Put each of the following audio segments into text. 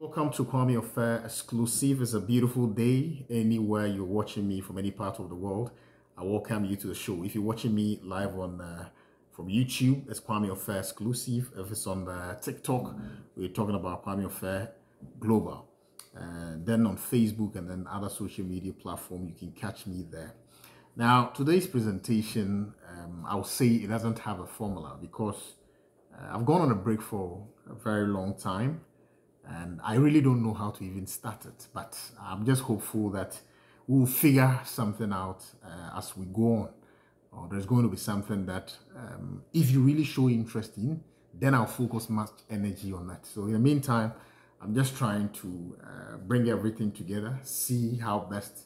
Welcome to Kwame Affair Exclusive. It's a beautiful day anywhere you're watching me from any part of the world. I welcome you to the show. If you're watching me live on from YouTube, it's Kwame Affair Exclusive. If it's on TikTok, we're talking about Kwame Affair Global. Then on Facebook and then other social media platforms, you can catch me there. Now, today's presentation, I'll say it doesn't have a formula because I've gone on a break for a very long time. And I really don't know how to even start it, but I'm just hopeful that we'll figure something out as we go on. Or there's going to be something that if you really show interest in, then I'll focus much energy on that. So in the meantime, I'm just trying to bring everything together, see how best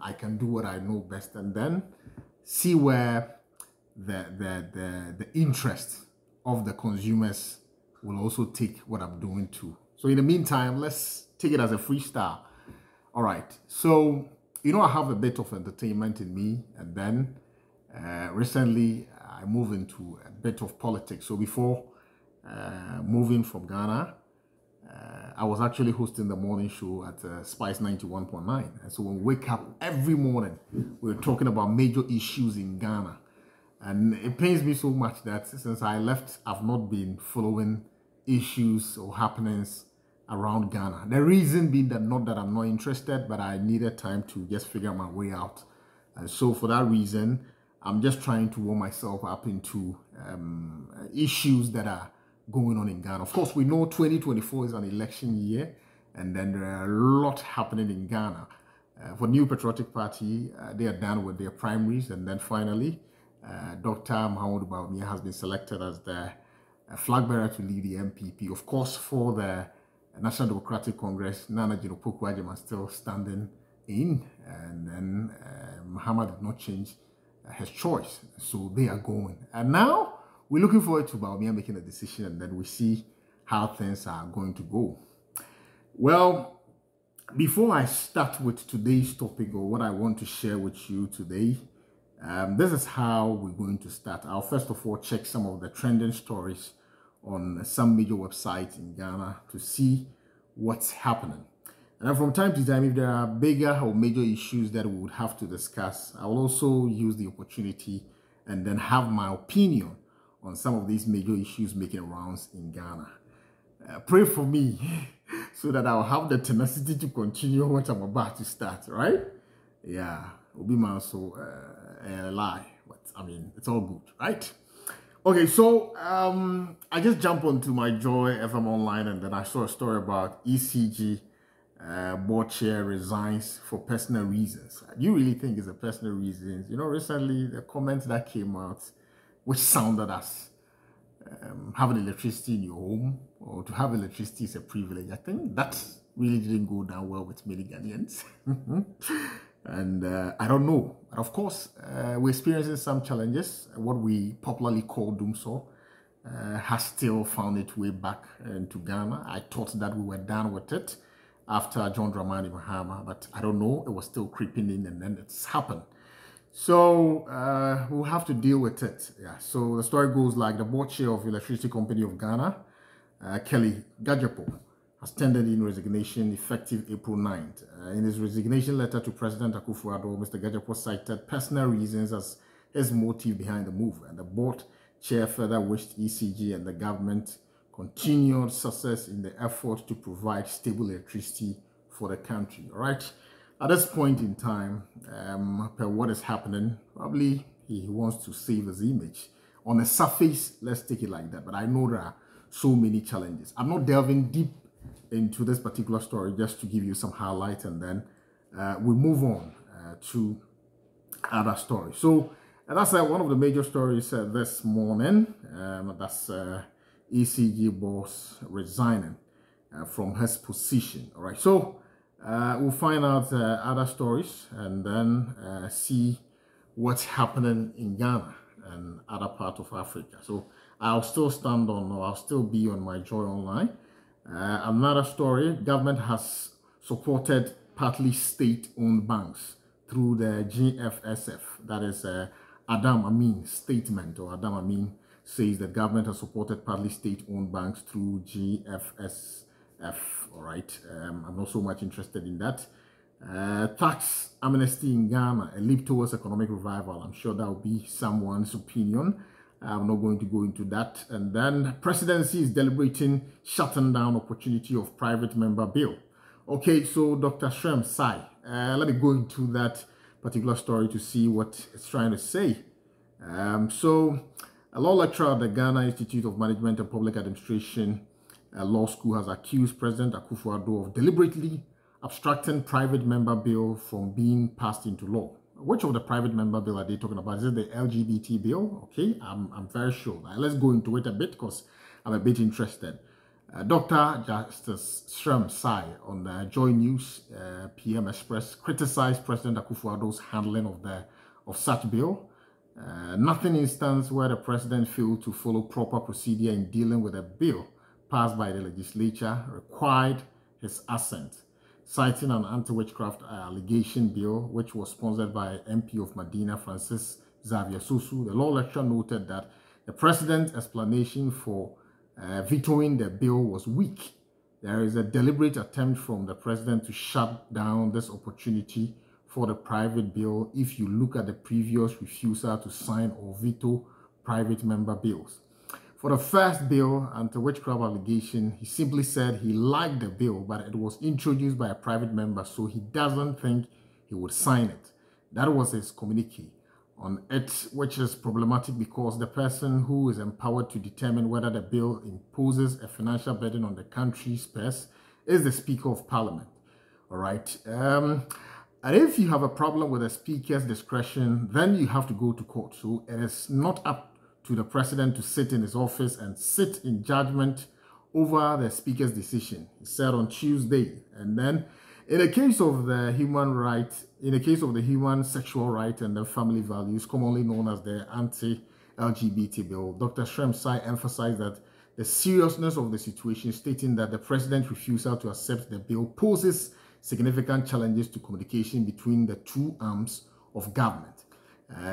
I can do what I know best, and then see where the interest of the consumers will also take what I'm doing too. So in the meantime, let's take it as a freestyle. All right. So, I have a bit of entertainment in me. And then recently, I moved into a bit of politics. So before moving from Ghana, I was actually hosting the morning show at Spice 91.9. And so when we wake up every morning, we're talking about major issues in Ghana. And it pains me so much that since I left, I've not been following issues or happenings around Ghana. The reason being that not that I'm not interested, but I needed time to just figure my way out. And so for that reason, I'm just trying to warm myself up into issues that are going on in Ghana. Of course, we know 2024 is an election year, and then there are a lot happening in Ghana. For New Patriotic Party, they are done with their primaries, and then finally, Dr. Muhammadu Bawumia has been selected as the flag bearer to lead the MPP. Of course, for the National Democratic Congress, Nana Jino Pokuajema still standing in, and then Muhammad did not change his choice. So they are going. And now we're looking forward to Bawumia making a decision, and then we see how things are going to go. Well, before I start with today's topic or what I want to share with you today, this is how we're going to start. I'll first of all check some of the trending stories on some major websites in Ghana to see what's happening. And then from time to time, if there are bigger or major issues that we would have to discuss, I will also use the opportunity and then have my opinion on some of these major issues making rounds in Ghana. Pray for me so that I'll have the tenacity to continue what I'm about to start, right? Yeah, it'll be my also lie, but I mean, it's all good, right? Okay, so I just jumped onto my Joy FM online, and then I saw a story about ECG board chair resigns for personal reasons. Do you really think it's a personal reasons? Recently the comments that came out, which sounded as having electricity in your home or to have electricity is a privilege. I think that really didn't go down well with many Ghanaians. And I don't know. But of course, we're experiencing some challenges. What we popularly call doomsor has still found its way back into Ghana. I thought that we were done with it after John Dramani Mahama, but I don't know. It was still creeping in, and then it's happened. So we'll have to deal with it. Yeah. So the story goes like the board chair of Electricity Company of Ghana, Kelly Gajapo, has tendered in resignation effective April 9th. In his resignation letter to President Akufo-Addo, Mr. Gajapo cited personal reasons as his motive behind the move, and the board chair further wished ECG and the government continued success in the effort to provide stable electricity for the country. All right. At this point in time, per what is happening, probably he wants to save his image. On the surface, let's take it like that. But I know there are so many challenges. I'm not delving deep into this particular story, just to give you some highlight, and then we move on to other stories. So that's one of the major stories this morning. That's ECG boss resigning from his position. All right, so we'll find out other stories and then see what's happening in Ghana and other parts of Africa. So I'll still stand on, or I'll still be on my Joy Online. Another story, government has supported partly state-owned banks through the GFSF. That is Adam Amin statement, or Adam Amin says the government has supported partly state-owned banks through GFSF. All right? I'm not so much interested in that. Tax amnesty in Ghana, a leap towards economic revival. I'm sure that will be someone's opinion. I'm not going to go into that. And then presidency is deliberating shutting down opportunity of private member bill. Okay, so Dr. Shrem Sai, let me go into that particular story to see what it's trying to say. So a law lecturer at the Ghana Institute of Management and Public Administration Law School has accused President Akufo-Addo of deliberately obstructing private member bill from being passed into law. Which of the private member bill are they talking about? Is it the LGBT bill? Okay, I'm very sure. Let's go into it a bit because I'm a bit interested. Dr. Justice Shrem Sai on Joy News PM Express criticized President Akufo-Addo's handling of such bill. Nothing instance where the president failed to follow proper procedure in dealing with a bill passed by the legislature required his assent. Citing an anti-witchcraft allegation bill, which was sponsored by MP of Medina, Francis Xavier Susu, the law lecturer noted that the president's explanation for vetoing the bill was weak. There is a deliberate attempt from the president to shut down this opportunity for the private bill if you look at the previous refusal to sign or veto private member bills. For the first bill, anti-witchcraft allegation, he simply said he liked the bill, but it was introduced by a private member, so he doesn't think he would sign it. That was his communique on it, which is problematic because the person who is empowered to determine whether the bill imposes a financial burden on the country's purse is the Speaker of Parliament. All right. And if you have a problem with the Speaker's discretion, then you have to go to court. So it is not up to the president to sit in his office and sit in judgment over the Speaker's decision. He said on Tuesday. And then in the case of the human sexual right and the family values, commonly known as the anti-LGBT bill, Dr. Shrem Sai emphasized that the seriousness of the situation, stating that the president's refusal to accept the bill poses significant challenges to communication between the two arms of government.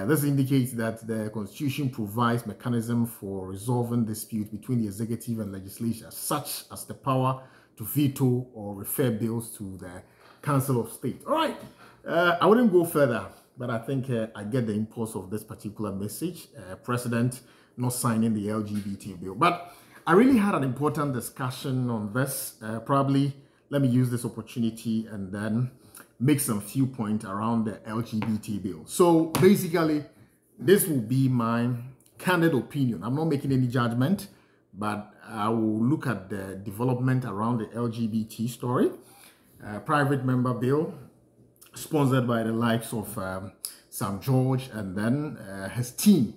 This indicates that the Constitution provides mechanism for resolving disputes between the executive and legislature, such as the power to veto or refer bills to the Council of State. All right, I wouldn't go further, but I think I get the impulse of this particular message. President not signing the LGBT bill. But I really had an important discussion on this. Probably let me use this opportunity and then make some few points around the LGBT bill. So basically, this will be my candid opinion. I'm not making any judgment, but I will look at the development around the LGBT story. Private member bill, sponsored by the likes of Sam George and then his team.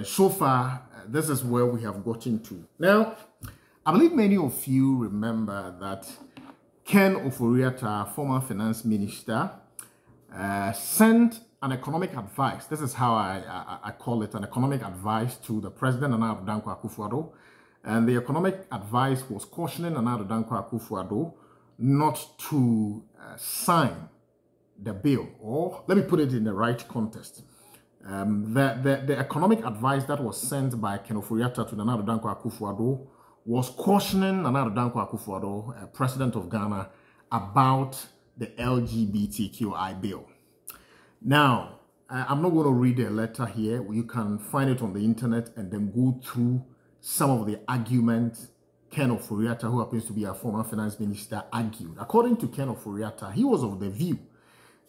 So far, this is where we have gotten to. Now, I believe many of you remember that Ken Ofori-Atta, former finance minister, sent an economic advice. This is how I call it, an economic advice to the president, Nana Addo Dankwa Akufo-Addo. And the economic advice was cautioning Nana Addo Dankwa Akufo-Addo not to sign the bill, or let me put it in the right context. The economic advice that was sent by Ken Ofori-Atta to Nana Addo Dankwa Akufo-Addo was cautioning Nana Addo Dankwa Akufo-Addo, President of Ghana, about the LGBTQI bill. Now, I'm not going to read the letter here. You can find it on the internet and then go through some of the arguments Ken Ofori-Atta, who happens to be a former finance minister, argued. According to Ken Ofori-Atta, he was of the view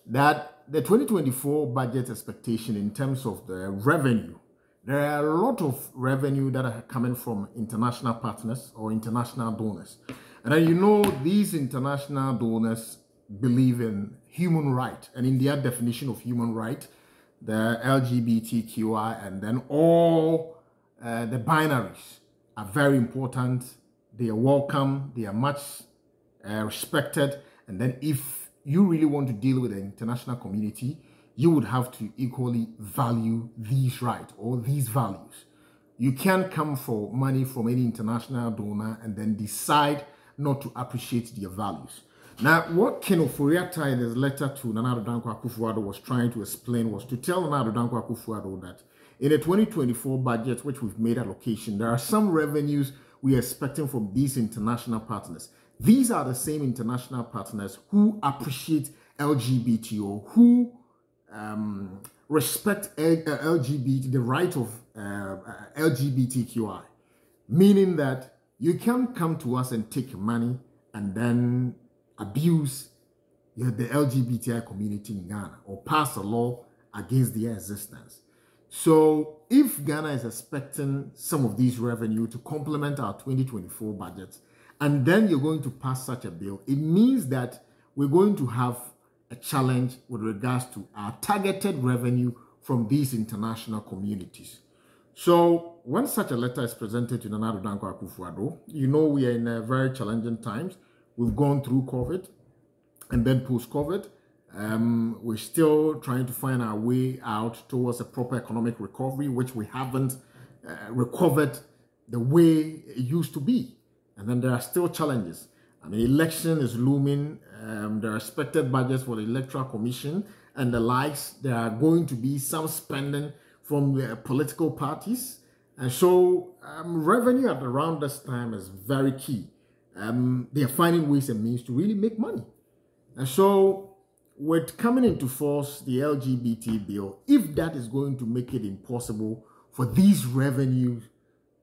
that the 2024 budget expectation in terms of the revenue, there are a lot of revenue that are coming from international partners or international donors. And then, you know, these international donors believe in human right. And in their definition of human right, the LGBTQI and then all the binaries are very important. They are welcome. They are much respected. And then if you really want to deal with the international community, you would have to equally value these rights or these values. You can't come for money from any international donor and then decide not to appreciate their values. Now, what Ken Ofori-Atta in his letter to Nana Addo Dankwa Akufo-Addo was trying to explain was to tell Nana Addo Dankwa Akufo-Addo that in the 2024 budget, which we've made allocation, there are some revenues we are expecting from these international partners. These are the same international partners who appreciate LGBT or who respect LGBT, the right of LGBTQI, meaning that you can't come to us and take money and then abuse the LGBTI community in Ghana or pass a law against their existence. So if Ghana is expecting some of these revenue to complement our 2024 budget, and then you're going to pass such a bill, it means that we're going to have a challenge with regards to our targeted revenue from these international communities. So when such a letter is presented to Nana Addo Dankwa Akufo-Addo, you know we are in a very challenging times. We've gone through COVID and then post-COVID. We're still trying to find our way out towards a proper economic recovery, which we haven't recovered the way it used to be. And then there are still challenges. I mean, election is looming. There are expected budgets for the Electoral Commission and the likes. There are going to be some spending from the political parties. And so revenue at around this time is very key. They are finding ways and means to really make money. And so with coming into force, the LGBT bill, if that is going to make it impossible for these revenues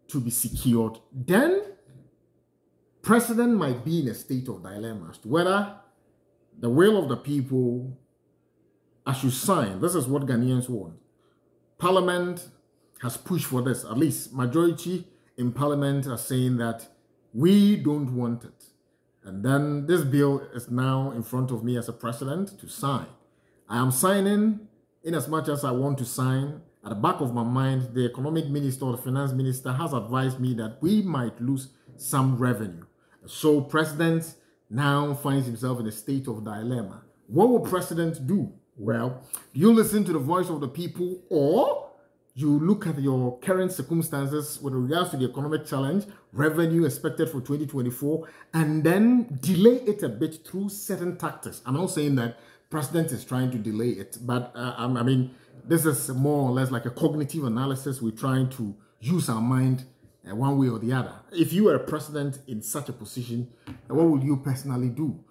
to be secured, then President might be in a state of dilemma as to whether the will of the people, as you sign, this is what Ghanaians want. Parliament has pushed for this. At least majority in Parliament are saying that we don't want it. And then this bill is now in front of me as a president to sign. I am signing in as much as I want to sign. At the back of my mind, the economic minister or the finance minister has advised me that we might lose some revenue. So president now finds himself in a state of dilemma. What will president do? Well, you listen to the voice of the people, or you look at your current circumstances with regards to the economic challenge, revenue expected for 2024, and then delay it a bit through certain tactics. I'm not saying that president is trying to delay it, but I mean, this is more or less like a cognitive analysis. We're trying to use our mind one way or the other. If you were a president in such a position, what would you personally do?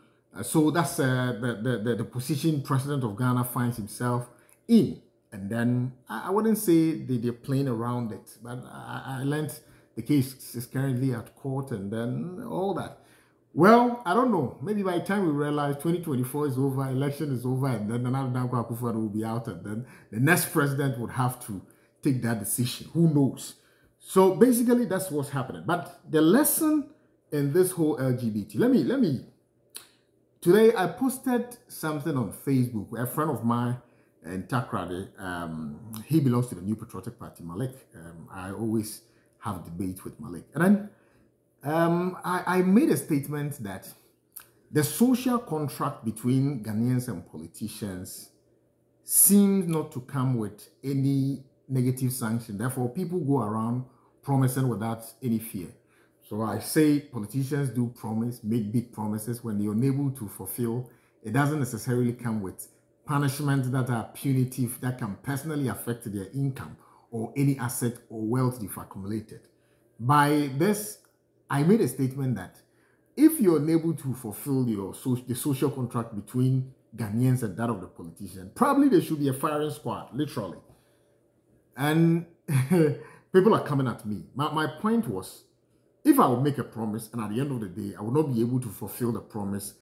So that's the position President of Ghana finds himself in. And then I wouldn't say they're playing around it, but I learned the case is currently at court and then all that. Well, I don't know. Maybe by the time we realize 2024 is over, election is over, and then Nana Addo Dankwa Akufo-Addo will be out, and then the next president would have to take that decision. Who knows? So basically, that's what's happening. But the lesson in this whole LGBT, let me. Today, I posted something on Facebook. A friend of mine in Takrade, he belongs to the New Patriotic Party, Malik. I always have debate with Malik. And then I made a statement that the social contract between Ghanaians and politicians seems not to come with any negative sanction. Therefore, people go around promising without any fear. So I say politicians do promise, make big promises. When they're unable to fulfill, it doesn't necessarily come with punishments that are punitive, that can personally affect their income or any asset or wealth they've accumulated. By this, I made a statement that if you're unable to fulfill the social contract between Ghanaians and that of the politician, probably there should be a firing squad, literally. And people are coming at me. My point was, if I would make a promise and at the end of the day, I would not be able to fulfill the promise,